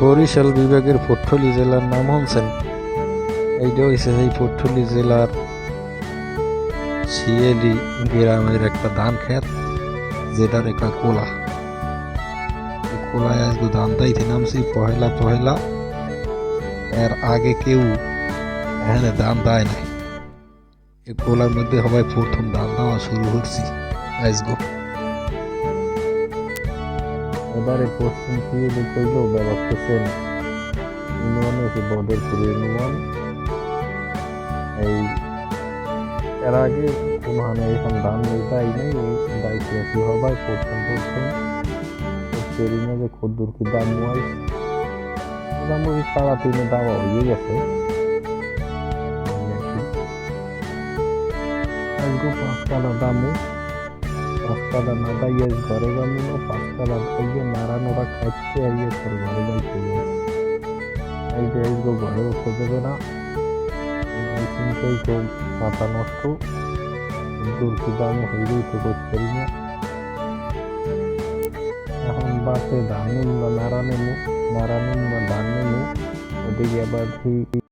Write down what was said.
বরিশাল বিভাগের পটুয়াখালী জেলার নাম শুনছেন? এইটা হয়েছে এই পটুয়াখালী জেলার শিয়েলি গ্রামের একটা ধান ক্ষেত, যেটার একটা কোলা। কোলায় আজকে ধান দাইতে নামছি পহেলা পহেলা। এর আগে কেউ এখানে ধান দেয় নাই। এই কোলার মধ্যে সবাই প্রথম ধান দেওয়া শুরু করছি আজগো। এবারে পশ্চিম শিয়েলি কইলেও ব্যবহার করছেন ইউনিয়নে হচ্ছে বদরপুর ইউনিয়ন। এই এর আগে কোনো এখন ধান দায় নেই, এই দায়িত্ব কি হবাই প্রথম যে খদ্দুর কি দাম হয় মোটামুটি 3.5 দেওয়া হয়ে গেছে। আজকে 5 কাটা দামও 5 কাটা না দাইয়ে ঘরে যাবো না, 5 কাটা দাইয়ে নাড়ানোটা খাচ্ছে আর তোর ঘরে যাইতে এই যে আজকে ঘরে উঠতে দেবে না, এই চিন্তাই তো মাথা নষ্ট। দুর্কি দাম হইলেই তো করতে না। এখন বাসে ধান নিম বা নাড়া নেমু, নাড়া নিম বা ধান নেমু, ওদিকে আবার ঠিক